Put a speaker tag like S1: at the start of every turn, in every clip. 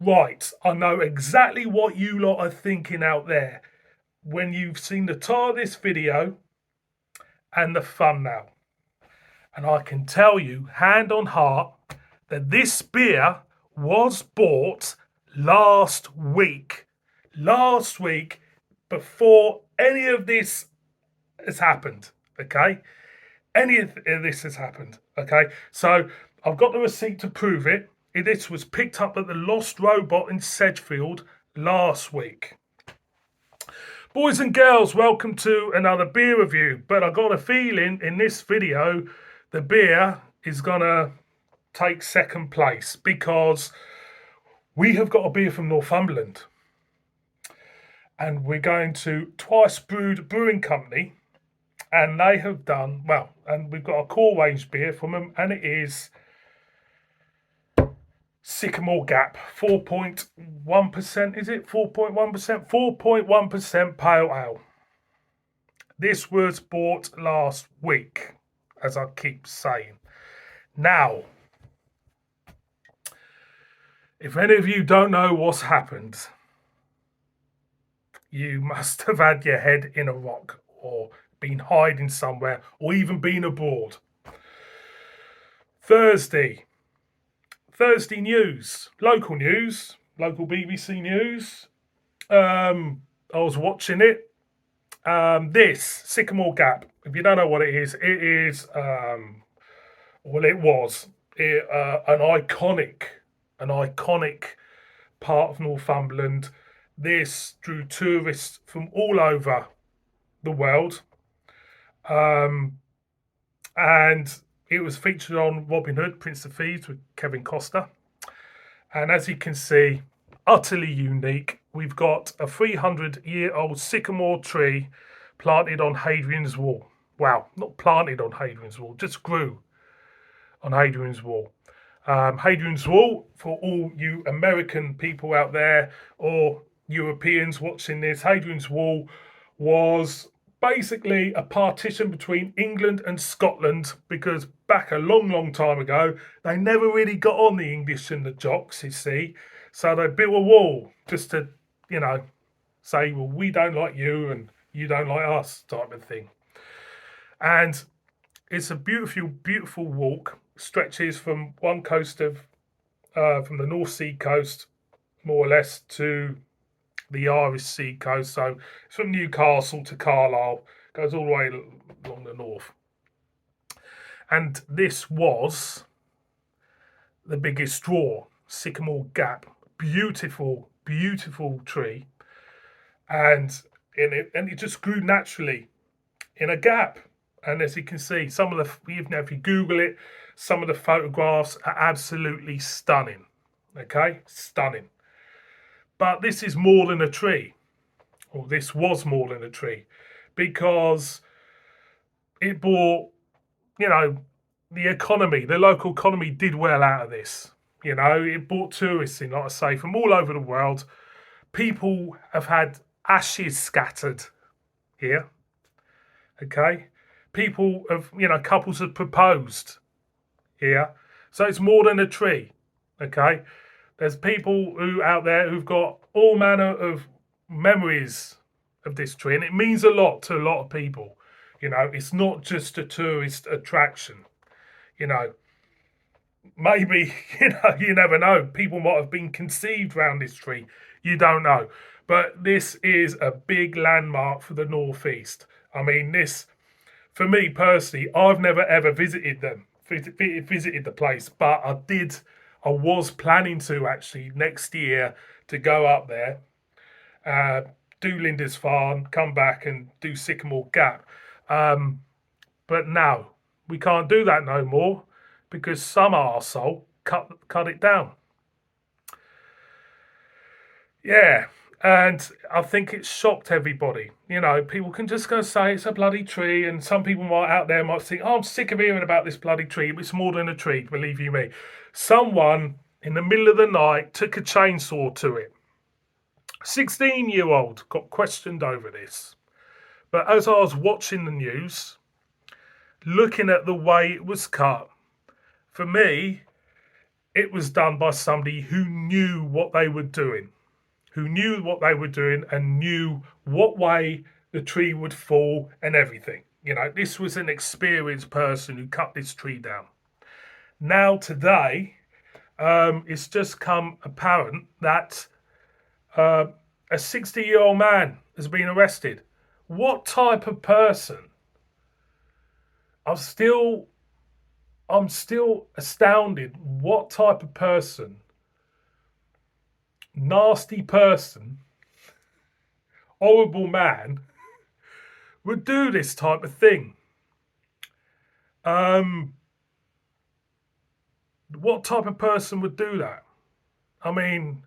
S1: Right, I know exactly what you lot are thinking out there when you've seen the title of this video and the thumbnail. And I can tell you, hand on heart, that this beer was bought last week. Last week, before any of this has happened, okay? Any of this has happened, okay? So I've got the receipt to prove it. This was picked up at the Lost Robot in Sedgefield last week. Boys and girls, welcome to another beer review. But I got a feeling in this video, the beer is gonna take second place because we have got a beer from Northumberland. And we're going to Twice Brewed Brewing Company. And they have done, well, and we've got a core range beer from them, and it is Sycamore Gap, 4.1%, is it? 4.1%? 4.1% pale ale. This was bought last week, as I keep saying. Now, if any of you don't know what's happened, you must have had your head in a rock or been hiding somewhere or even been abroad. Thursday news, local BBC news. I was watching it. This Sycamore Gap, if you don't know what it is, well, it was an iconic part of Northumberland. This drew tourists from all over the world, and it was featured on Robin Hood, Prince of Thieves with Kevin Costner. And as you can see, utterly unique. We've got a 300-year-old sycamore tree planted on Hadrian's Wall. Wow, not planted on Hadrian's Wall, just grew on Hadrian's Wall. Hadrian's Wall, for all you American people out there or Europeans watching this, Hadrian's Wall was basically a partition between England and Scotland, because back a long time ago, they never really got on, the English and the Jocks, you see. So they built a wall just to, say, well, we don't like you and you don't like us, type of thing. And it's a beautiful walk. Stretches from one coast of, from the North Sea coast, more or less, to the Irish Sea coast. So it's from Newcastle to Carlisle, goes all the way along the north. And this was the biggest draw, Sycamore Gap. Beautiful tree. And it just grew naturally in a gap. And as you can see, if you Google it, some of the photographs are absolutely stunning. Okay, stunning. But this is more than a tree, or this was more than a tree, because it brought, the economy, the local economy did well out of this. It brought tourists in, like I say, from all over the world. People have had ashes scattered here. Okay. People have, couples have proposed here. So it's more than a tree. Okay. There's people out there who've got all manner of memories of this tree, and it means a lot to a lot of people. It's not just a tourist attraction. Maybe, you never know. People might have been conceived around this tree. You don't know. But this is a big landmark for the Northeast. I mean, this, for me personally, I've never ever visited the place, but I was planning to actually next year to go up there, do Lindisfarne, come back and do Sycamore Gap. But now we can't do that no more because some arsehole cut it down. Yeah, and I think it shocked everybody. People can just go say it's a bloody tree, and some people out there might think, oh, I'm sick of hearing about this bloody tree. It's more than a tree, believe you me. Someone in the middle of the night took a chainsaw to it. 16-year-old got questioned over this. But as I was watching the news, looking at the way it was cut, for me, it was done by somebody who knew what they were doing, and knew what way the tree would fall and everything. This was an experienced person who cut this tree down. Now, today, it's just come apparent that uh, a 60-year-old man has been arrested. What type of person? I'm still astounded. What type of person, nasty person, horrible man, would do this type of thing? What type of person would do that? I mean,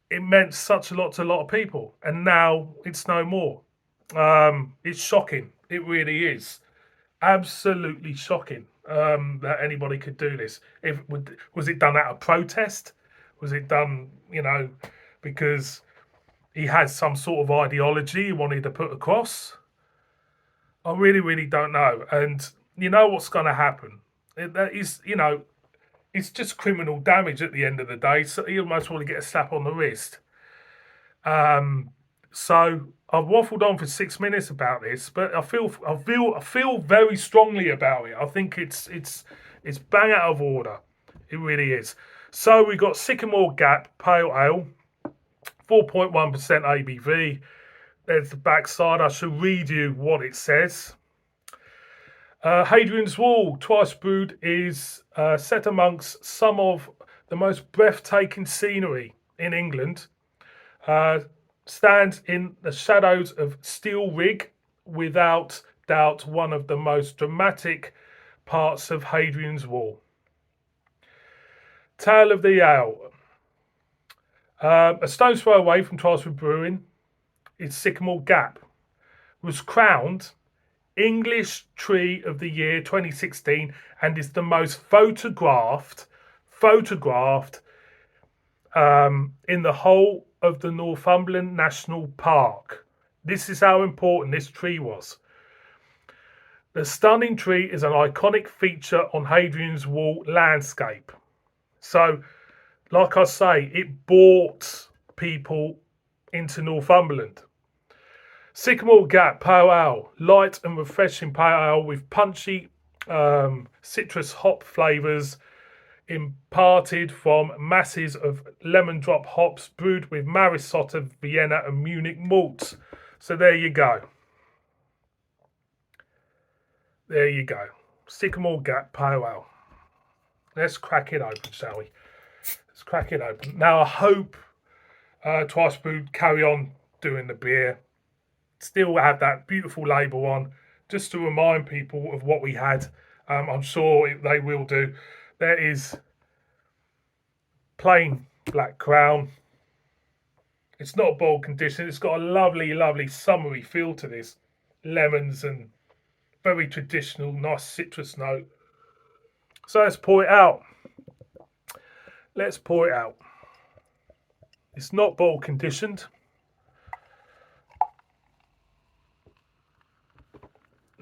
S1: it meant such a lot to a lot of people, and now it's no more. It's shocking. It really is. Absolutely shocking that anybody could do this. Was it done out of protest? Was it done, because he had some sort of ideology he wanted to put across? I really, really don't know. And you know what's going to happen? That is, it's just criminal damage at the end of the day. So you almost want to get a slap on the wrist. So I've waffled on for 6 minutes about this, but I feel very strongly about it. I think it's bang out of order. It really is. So we got Sycamore Gap Pale Ale, 4.1% ABV. There's the backside. I shall read you what it says. Hadrian's Wall, twice brewed, is set amongst some of the most breathtaking scenery in England. Stands in the shadows of Steel Rig, without doubt one of the most dramatic parts of Hadrian's Wall. Tale of the Ale. A stone's throw away from Twickenham Brewing is Sycamore Gap. Was crowned English Tree of the Year 2016 and is the most photographed in the whole of the Northumberland National Park. This is how important this tree was. The stunning tree is an iconic feature on Hadrian's Wall landscape. So, like I say, it brought people into Northumberland. Sycamore Gap Pale Ale, light and refreshing pale ale with punchy citrus hop flavours imparted from masses of lemon drop hops brewed with Marisotta, Vienna and Munich malts. So there you go. There you go. Sycamore Gap Pale Ale. Let's crack it open, shall we? Let's crack it open. Now I hope Twice Brewed carry on doing the beer. Still have that beautiful label on, just to remind people of what we had. I'm sure they will do. There is plain black crown. It's not boiled condition. It's got a lovely, lovely summery feel to this. Lemons and very traditional, nice citrus note. So let's pour it out. Let's pour it out. It's not boiled conditioned.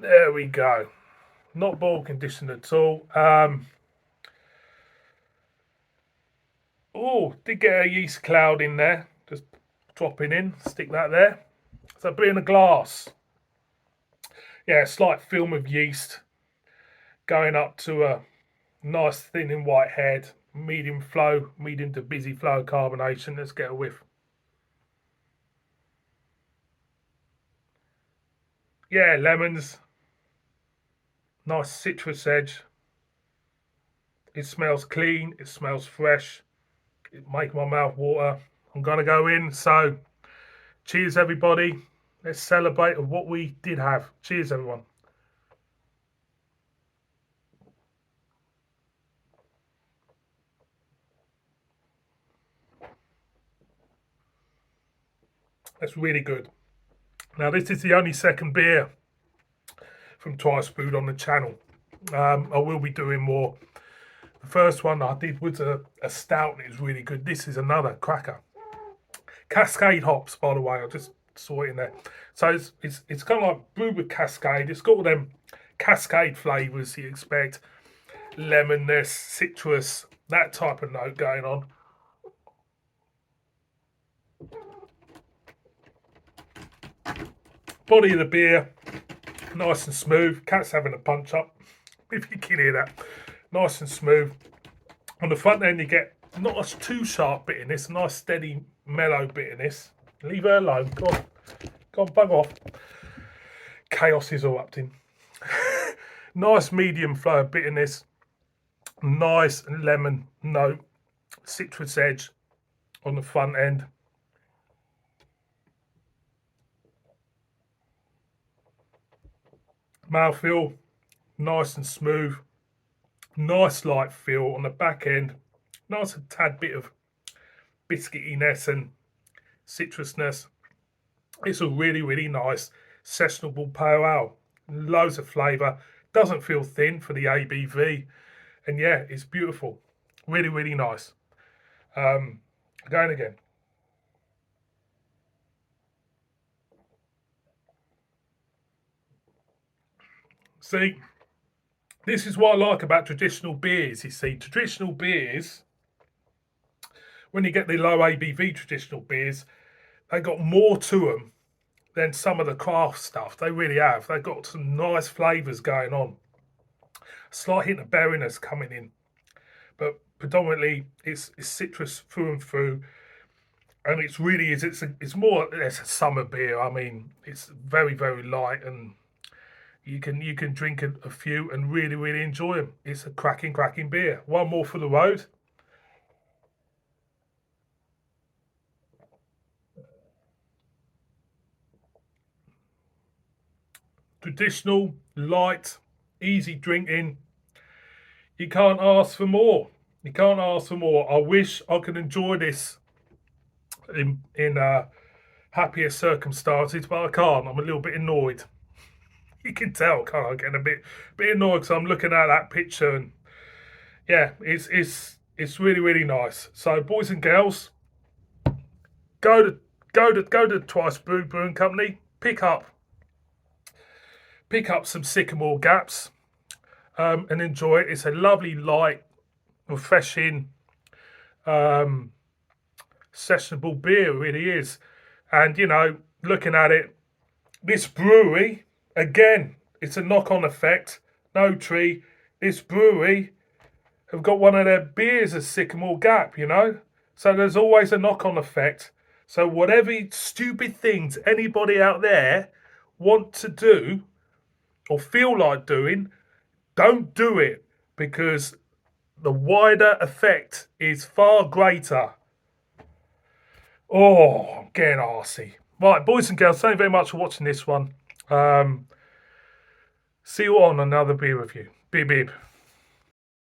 S1: There we go. Not boiled conditioned at all. Did get a yeast cloud in there. Just dropping in. Stick that there. So be in a glass. Yeah, slight film of yeast going up to a nice thin and white head. Medium flow, medium to busy flow of carbonation. Let's get a whiff. Yeah, lemons. Nice citrus edge. It smells clean. It smells fresh. It makes my mouth water. I'm going to go in. So, cheers, everybody. Let's celebrate of what we did have. Cheers, everyone. That's really good. Now, this is the only second beer from Twice Brewed on the channel. I will be doing more. The first one I did was a stout, and it was really good. This is another cracker. Cascade hops, by the way. I just saw it in there. So it's kind of like brewed with Cascade. It's got all them Cascade flavours you expect. lemonness, citrus, that type of note going on. Body of the beer, nice and smooth. Cat's having a punch up, if you can hear that. Nice and smooth. On the front end, you get not a too sharp bitterness, nice steady mellow bitterness. Leave her alone. Go on, bug off. Chaos is erupting. Nice medium flow of bitterness. Nice lemon note, citrus edge on the front end. Mouthfeel, nice and smooth. Nice light feel on the back end. Nice a tad bit of biscuitiness and citrusness. It's a really, really nice sessionable pale ale. Loads of flavour. Doesn't feel thin for the ABV. And yeah, it's beautiful. Really, really nice. Going again. See, this is what I like about traditional beers. You see, traditional beers, when you get the low ABV traditional beers, they got more to them than some of the craft stuff. They really have. They've got some nice flavours going on. A slight hint of berryness coming in, but predominantly it's citrus through and through. And it's really is. It's more or less a summer beer. I mean, it's very, very light, and you can drink a few and really, really enjoy them. It's a cracking beer. One more for the road. Traditional, light, easy drinking. You can't ask for more. You can't ask for more. I wish I could enjoy this in happier circumstances, but I can't. I'm a little bit annoyed. You can tell, can't I? Getting a bit annoyed because I'm looking at that picture, and yeah, it's really, really nice. So, boys and girls, go to Twice Brewed Brewing Company. Pick up some Sycamore Gaps and enjoy it. It's a lovely, light, refreshing, sessionable beer. It really is. And you know, looking at it, this brewery again, it's a knock-on effect. No tree. This brewery have got one of their beers as Sycamore Gap. You know, so there's always a knock-on effect. So whatever stupid things anybody out there want to do or feel like doing, don't do it, because the wider effect is far greater. Oh, I'm getting arsey. Right, boys and girls, thank you very much for watching this one. See you on another beer review. Bib bib.